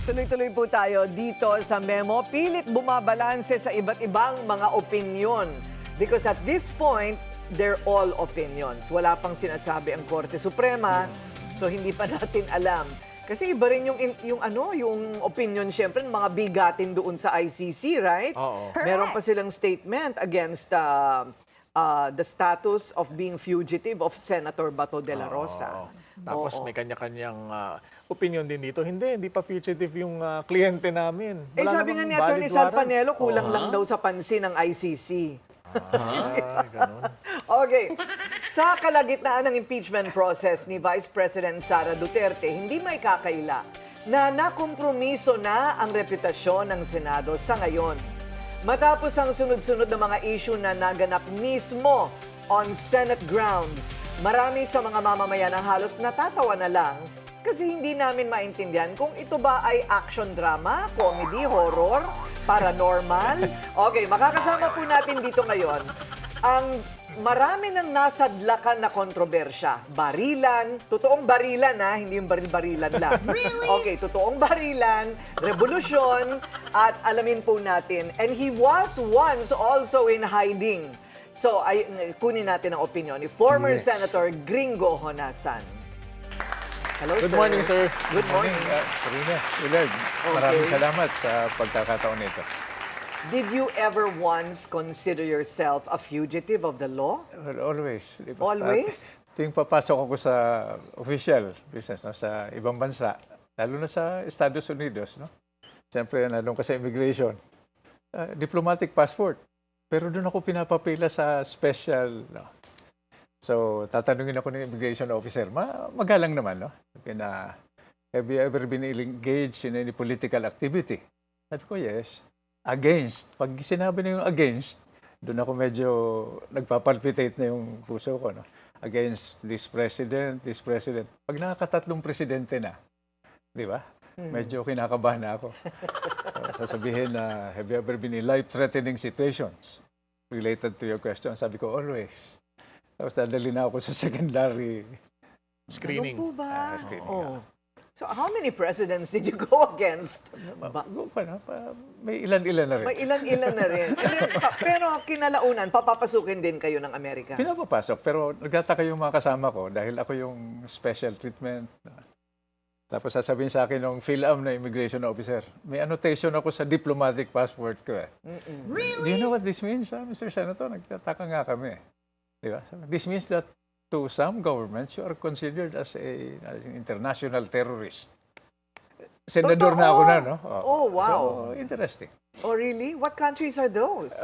Tuloy-tuloy po tayo dito sa memo. Pilit bumabalanse sa iba't ibang mga opinyon. Because at this point, they're all opinions. Wala pang sinasabi ang Korte Suprema, so hindi pa natin alam. Kasi iba rin yung opinion syempre ng mga bigatin doon sa ICC, right? Oo. Meron pa silang statement against the status of being fugitive of Senator Bato de la Rosa. Tapos Oo. may kanya-kanyang opinion din dito. Hindi pa fugitive yung kliyente namin. Eh Wala sabi nga namang ni Atty. valid Sal warrant. Panelo, kulang lang daw sa pansin ng ICC. Ganun. Okay. Sa kalagitnaan ng impeachment process ni Vice President Sara Duterte, hindi may kakaila na nakompromiso na ang reputasyon ng Senado sa ngayon. Matapos ang sunod-sunod na mga issue na naganap mismo on Senate grounds, marami sa mga mamamayan ang halos natatawa na lang kasi hindi namin maintindihan kung ito ba ay action drama, comedy, horror, paranormal. Okay, makakasama po natin dito ngayon ang marami nang nasadlakan na kontrobersya. Barilan, totoong barilan hindi yung baril-barilan lang. Okay, totoong barilan, revolusyon, at alamin po natin. And he was once also in hiding. So, kunin natin ang opinion ni former Senator Gringo Honasan. Hello, Good sir. morning, sir. Good morning. Karina, Willard, maraming salamat sa pagkakataon nito. Did you ever once consider yourself a fugitive of the law? Well, always. Di ba? Always? Tuwing papasok ako sa official business, no, sa ibang bansa, lalo na sa Estados Unidos, no? Siyempre, nalong ka sa immigration. Diplomatic passport. Pero doon ako pinapapila sa special, no? So, tatanungin ako ng immigration officer, magalang naman, no? Have you ever been engaged in any political activity? Sabi ko, yes. Against. Pag sinabi na yung against, doon ako medyo nagpapalpitate na yung puso ko, no? Against this president. Pag nakakatatlong presidente na, di ba? Medyo kinakabahan na ako. Sasabihin na, have you ever been in life-threatening situations related to your question? Sabi ko, always. Tapos dadali na ako sa secondary Screening. Ano po ba? screening. Oh. So, how many presidents did you go against? Bago pa na, may ilan-ilan na rin. May ilan-ilan na rin. Pero kinalaunan, papapasukin din kayo ng Amerika. Pinapapasok, pero nagtataka yung mga kasama ko dahil ako yung special treatment. Tapos sasabihin sa akin ng PhilAm na immigration officer, may annotation ako sa diplomatic passport ko. Really? Do you know what this means, Mr. Senator? Nagtataka nga kami. Di ba? This means that to some governments, you are considered as an international terrorist. Senador na ako na, no? Oh, wow. So, interesting. Oh, really? What countries are those?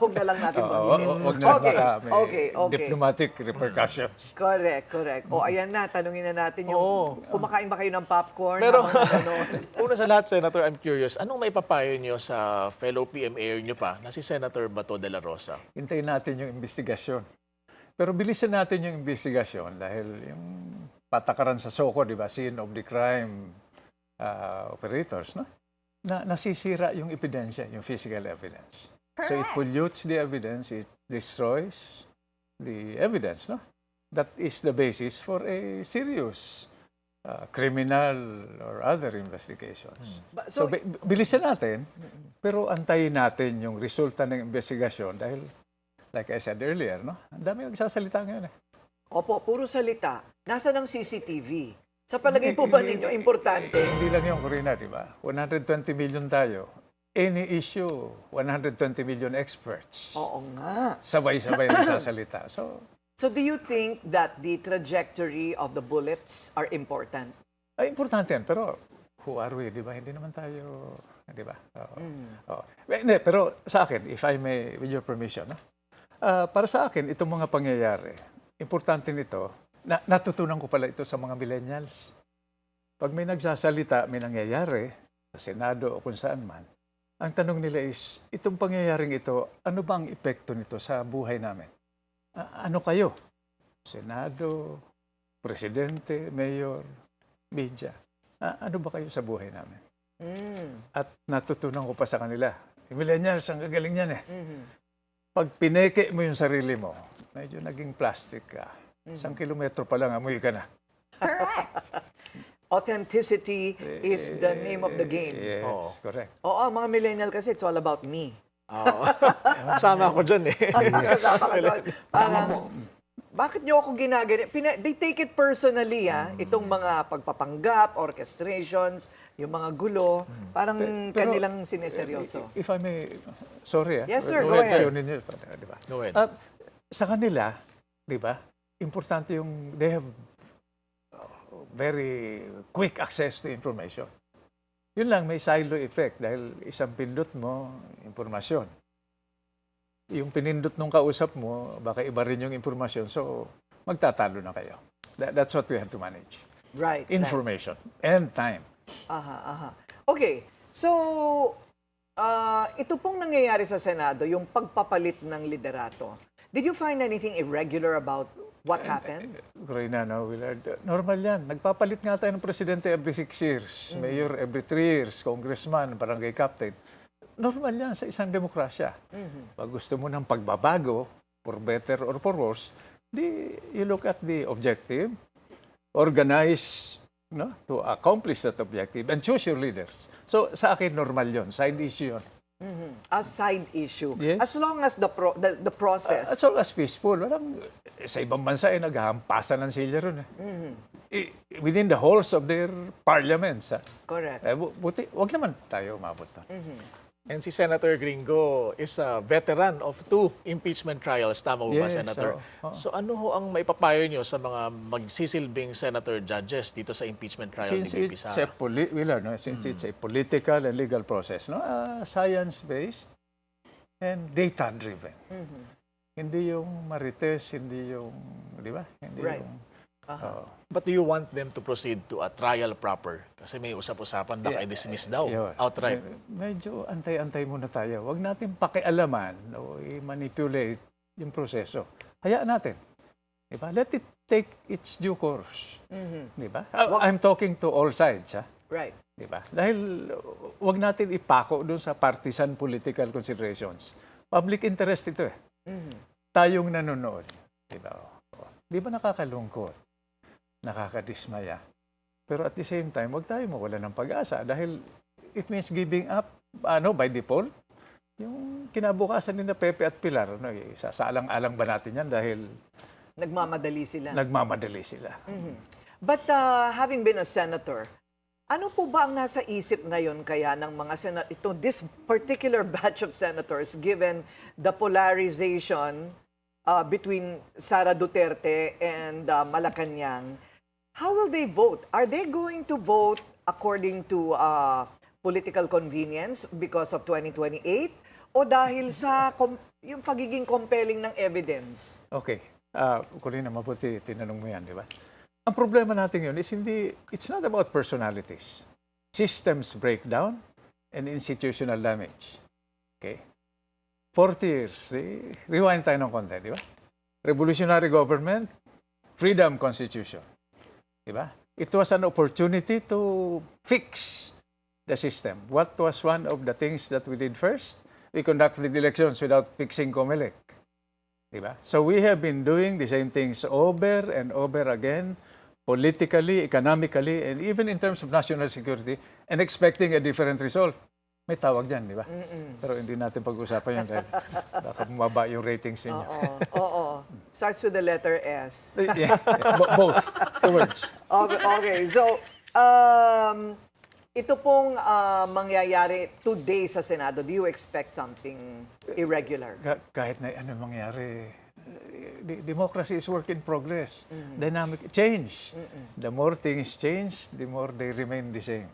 Huwag na lang natin banggitin. Wag na Okay, baka may okay. diplomatic repercussions. Correct. O, ayan na. Tanungin na natin yung kumakain ba kayo ng popcorn? Pero, habang una sa lahat, Senator, I'm curious, anong may papayo nyo sa fellow PMA nyo pa na si Senator Bato de la Rosa? Hintayin natin yung investigasyon. Pero bilisan natin yung investigasyon dahil yung patakaran sa SOCO, di ba, scene of the crime operators, no? Nasisira yung ebidensya, yung physical evidence. Correct. So it pollutes the evidence, it destroys the evidence, no? That is the basis for a serious criminal or other investigations. So, bilisan natin, pero antayin natin yung resulta ng investigasyon dahil, like I said earlier, no? Ang dami nagsasalita ngayon. Opo, puro salita. Nasaan ang CCTV? Sa palagay po ba ninyo, importante? Hindi lang yung Corina, di ba? 120 million tayo. Any issue, 120 million experts. Oo nga. Sabay-sabay nagsasalita. So do you think that the trajectory of the bullets are important? Importante yan. Pero who are we, di ba? Hindi naman tayo, di ba? Hindi, pero sa akin, if I may, with your permission, no? Para sa akin, itong mga pangyayari, importante nito, natutunan ko pala ito sa mga millennials. Pag may nagsasalita, may nangyayari sa Senado o kung saan man, ang tanong nila is, itong pangyayaring ito, ano ba ang epekto nito sa buhay namin? Ano kayo? Senado, Presidente, Mayor, Media. Ano ba kayo sa buhay namin? At natutunan ko pa sa kanila, millennials, ang gagaling yan eh. Pag pineke mo yung sarili mo, medyo naging plastic ka. 1 kilometro pa lang, amoy ka na. Correct. Authenticity is the name of the game. Yes, Oo. correct. Oo, mga millennial kasi it's all about me. Oo. Sama ako dyan eh. Kasama ka doon. Parang, bakit niyo ako ginagano? They take it personally, itong mga pagpapanggap, orchestrations, yung mga gulo, parang Pero, kanilang sineseryoso. If I may, sorry Yes, sir, go Reaksyon ahead. ninyo, di ba? Go ahead. Sa kanila, di ba, importante yung they have very quick access to information. Yun lang, may silo effect dahil isang pindot mo, informasyon. Yung pinindot nung kausap mo, baka iba rin yung informasyon, so magtatalo na kayo. That's what we have to manage. Right. Information and time. Aha. Okay, so ito pong nangyayari sa Senado, yung pagpapalit ng liderato. Did you find anything irregular about what happened? Corina, no, Willard. Normal yan. Nagpapalit nga tayo ng presidente every 6 years, mayor every 3 years, congressman, barangay captain. Normal yan sa isang demokrasya. Pag gusto mo ng pagbabago, for better or for worse, you look at the objective, organize to accomplish that objective, and choose your leaders. So sa akin, normal yun. Side issue yun. A side issue. Yes. As long as the process. As long as peaceful, sa ibang bansa ay naghahampasan ng silya ron. Within the halls of their parliaments. Correct. Buti, wag naman tayo umabot na. And si Senator Gringo is a veteran of 2 impeachment trials. Tama po ba, Yes, Senator? oo. So ano ho ang maipapayo nyo sa mga magsisilbing senator judges dito sa impeachment trial Since ni VP it's Sara? it's a political and legal process, science-based and data-driven. Hindi yung marites, hindi yung, di ba? Hindi Right. yung, But do you want them to proceed to a trial proper? Kasi may usap-usapan baka i-dismiss daw yun. outright. Medyo antay-antay muna tayo. Huwag natin pakialaman o i-manipulate yung proseso. Hayaan natin. Di ba? Let it take its due course. Di ba? I'm talking to all sides, ha? Right. Di ba? Dahil wag natin ipako doon sa partisan political considerations. Public interest ito eh. Tayong nanonood. Di ba? Di ba nakakalungkot? Nakakadismaya. Pero at the same time, wag tayo mawala ng pag-asa dahil it means giving up by default. Yung kinabukasan ni na Pepe at Pilar, sasaalang-alang ba natin yan dahil Nagmamadali sila. nagmamadali sila. But having been a senator, ano po ba ang nasa isip ngayon kaya ng mga this particular batch of senators given the polarization between Sara Duterte and Malacanang? How will they vote? Are they going to vote according to political convenience because of 2028 o dahil sa yung pagiging compelling ng evidence? Okay. Corina, mabuti tinanong mo yan, di ba? Ang problema natin yun is it's not about personalities. Systems breakdown and institutional damage. Okay? 40 years, rewind tayo ng konti, di ba? Revolutionary government, freedom constitution. Di ba? It was an opportunity to fix the system. What was one of the things that we did first? We conducted elections without fixing COMELEC. Diba? So we have been doing the same things over and over again, politically, economically, and even in terms of national security, and expecting a different result. May tawag dyan, di ba? Pero hindi natin pag-usapan yan dahil baka bumaba yung ratings ninyo. Oo. Starts with the letter S. Yeah, both. Two words. Okay. So, ito pong mangyayari today sa Senado. Do you expect something irregular? Kahit na ano mangyari, democracy is work in progress. Dynamic change. The more things change, the more they remain the same.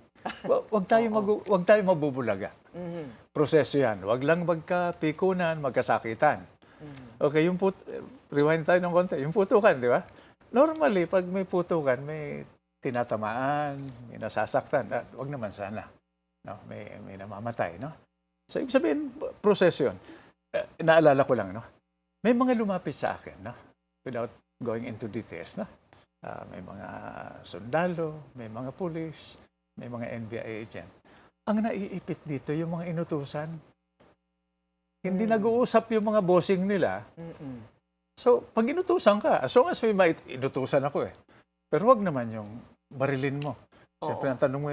Wag tayo mabubulaga. Proseso yan. Wag lang magkapikunan, magkasakitan. Okay, rewind tayo ng konti. Yung putukan, di ba? Normally, pag may putukan, may tinatamaan, may nasasaktan. Wag naman sana. No? May namamatay. No? So, ibig sabihin, proseso yun. Naalala ko lang, no? May mga lumapit sa akin, no? Without going into details. No? May mga sundalo, may mga pulis, may mga NBI agent. Ang naiipit dito, yung mga inutusan. Hindi nag-uusap yung mga bossing nila. So, pag inutusan ka, as long as may inutusan ako Pero wag naman yung barilin mo. Siyempre, ang tanong mo,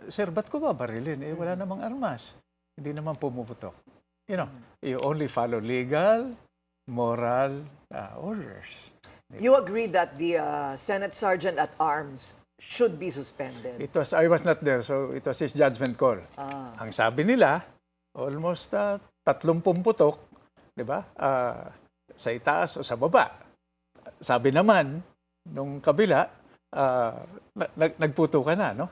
sir, ba't ko babarilin? Wala namang armas. Hindi naman pumuputok. You know, you only follow legal, moral orders. You agree that the Senate Sergeant at Arms should be suspended? I was not there, so it was his judgment call. Ang sabi nila, almost 30 putok, di ba? Sa itaas o sa baba. Sabi naman, nung kabila, nagputukan na, no?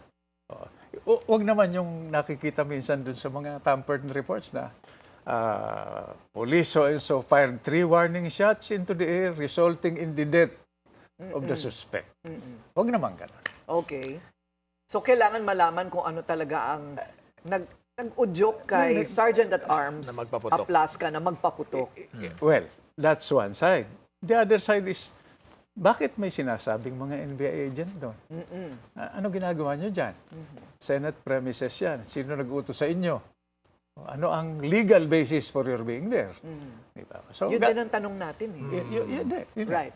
Huwag naman yung nakikita minsan dun sa mga tampered reports na police so fired 3 warning shots into the air resulting in the death of the suspect. Huwag naman ganun. Okay. So, kailangan malaman kung ano talaga ang nag-udyok kay Sergeant at Arms Na magpaputok. Aplaska na magpaputok. Well, that's one side. The other side is, bakit may sinasabing mga NBI agent doon? Ano ginagawa nyo dyan? Senate premises yan. Sino nag-utos sa inyo? Ano ang legal basis for your being there? Diba? So, Yun din ang tanong natin eh. yun, Right.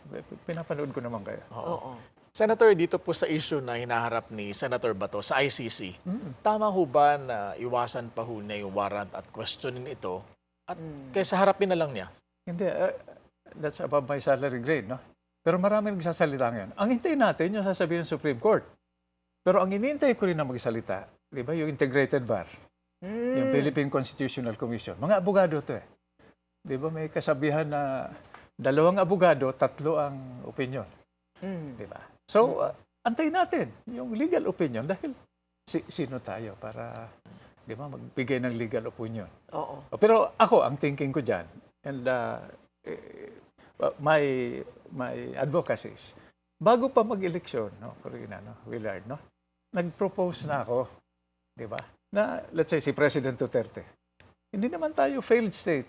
Pinapanood ko naman kayo. Oo. Senator, dito po sa issue na hinaharap ni Senator Bato sa ICC, tama ho ba na iwasan pa ho niya yung warrant at questionin ito at kaysa harapin na lang niya? Hindi, that's above my salary grade, no? Pero marami nagsasalita ngayon. Ang hintayin natin yung sasabihin ng Supreme Court. Pero ang inintay ko rin na magsalita, di ba, yung Integrated Bar, yung Philippine Constitutional Commission. Mga abogado to eh. Di ba, may kasabihan na 2 abogado, 3 ang opinion. Di ba? So, antayin natin yung legal opinion dahil sino tayo para, di ba, magbigay ng legal opinion. Oo. Pero ako, ang thinking ko dyan, and my advocacy is, bago pa mag-eleksyon, no, Corina, no, Willard, no, nag-propose na ako, di ba, na, let's say, si President Duterte. Hindi naman tayo failed state.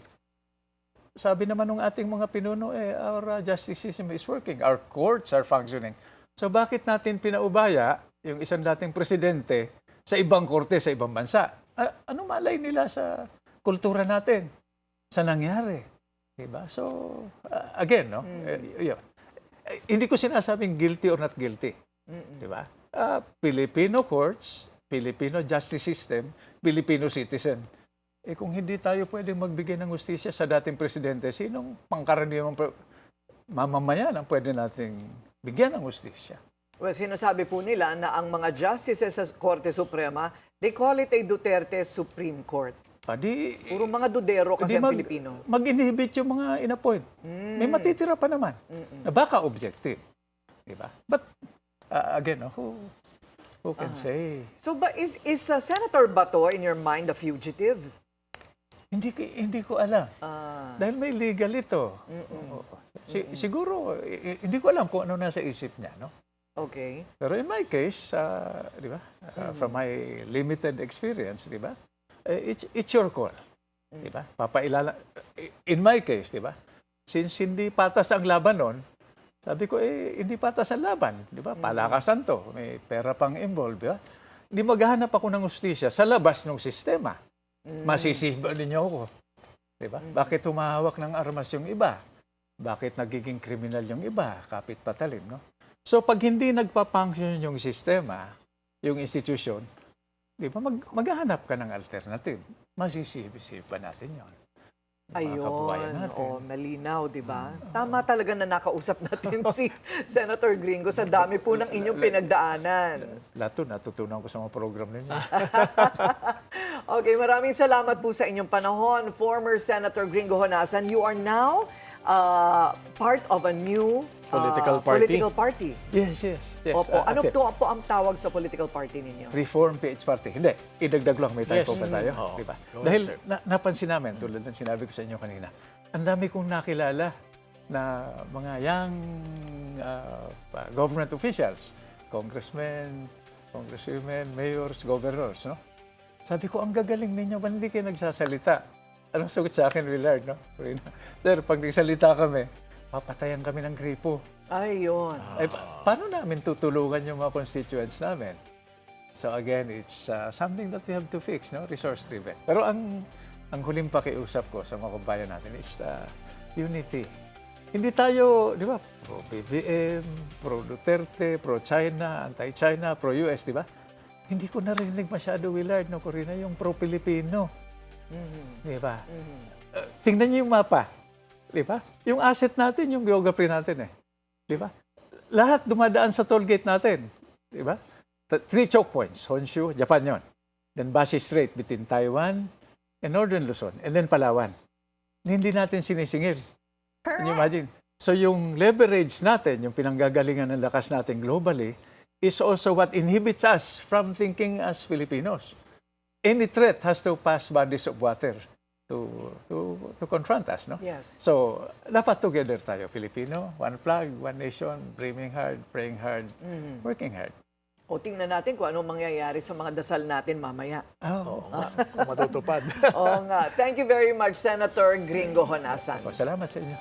Sabi naman ng ating mga pinuno, our justice system is working. Our courts are functioning. So bakit natin pinaubaya yung isang dating presidente sa ibang korte, sa ibang bansa? Ano malay nila sa kultura natin? Sa nangyari? Diba? So, again, no? Yun. Hindi ko sinasabing guilty or not guilty. Diba? Filipino courts, Filipino justice system, Filipino citizen. Kung hindi tayo pwedeng magbigay ng hustisya sa dating presidente, sinong pangkaraniwang mamamayan ang pwede nating bigyan ng hustisya? Well, sinasabi po nila na ang mga justices sa Korte Suprema, they call it a Duterte Supreme Court. Puro mga dudero kasi ang Pilipino. Mag-inhibit yung mga in-appoint. May matitira pa naman na baka objective. Diba? But, again, who can say? So, is Senator Bato, in your mind, a fugitive? Hindi ko alam. Dahil may legal ito. Siguro, hindi ko alam kung ano nasa isip niya, no? Okay. Pero in my case, di ba? From my limited experience, di ba? It's your call. Di ba? In my case, di ba? Since hindi patas ang laban nun, sabi ko, hindi patas ang laban. Di ba? Palakasan to. May pera pang involved, di ba? Hindi maghahanap ako ng hustisya sa labas ng sistema. Masisiba ninyo ako. Di ba? Bakit humahawak ng armas yung iba? Bakit nagiging kriminal yung iba? Kapit patalim, no? So, pag hindi nagpa-function yung sistema, yung institution, di ba, maghahanap ka ng alternative. Masisisipa natin yon. Ayun, malinaw, di ba? Tama talaga na nakausap natin si Senator Gringo sa dami po ng inyong pinagdaanan. Lato, natutunan ko sa mga program ninyo. Okay, maraming salamat po sa inyong panahon. Former Senator Gringo Honasan, you are now part of a new Political party? Political party. Yes. Opo. Ano Okay. po ang tawag sa political party ninyo? Reform PH Party. Hindi, idagdag lang, may time Yes. pa tayo. Oo. Di ba? Go Dahil ahead, sir. napansin namin, tulad ng sinabi ko sa inyo kanina, ang dami kong nakilala na mga young government officials, congressmen, congresswomen, mayors, governors, no? Sabi ko, ang gagaling ninyo, ba't hindi kayo nagsasalita? Anong sagot sa akin, Willard, no? Sir, pag nagsalita kami, papatayan kami ng gripo. Ayun. Paano namin tutulungan yung mga constituents namin? So again, it's something that we have to fix, no? Resource-driven. Pero ang huling pakiusap ko sa mga kabayan natin is unity. Hindi tayo, di ba, pro-BBM, pro-Duterte, pro-China, anti-China, pro-US, di ba? hindi ko narinig masyado, Willard, no, Corina, yung pro-Pilipino. Di ba? Tingnan niyo yung mapa. Di ba? Yung asset natin, yung geography natin eh. Di ba? Lahat dumadaan sa toll gate natin. Di ba? 3 choke points. Honshu, Japan yon. Then Basi Strait between Taiwan and Northern Luzon. And then Palawan. Hindi natin sinisingil. Can you imagine? So yung leverage natin, yung pinanggagalingan ng lakas natin globally, is also what inhibits us from thinking as Filipinos. Any threat has to pass bodies of water to confront us, no? Yes. So, dapat together tayo, Filipino, one flag, one nation, dreaming hard, praying hard, working hard. O tingnan natin kung anong mangyayari sa mga dasal natin mamaya. Oh, Kung matutupad. Oo nga. Thank you very much, Senator Gringo Honasan. salamat sa inyo.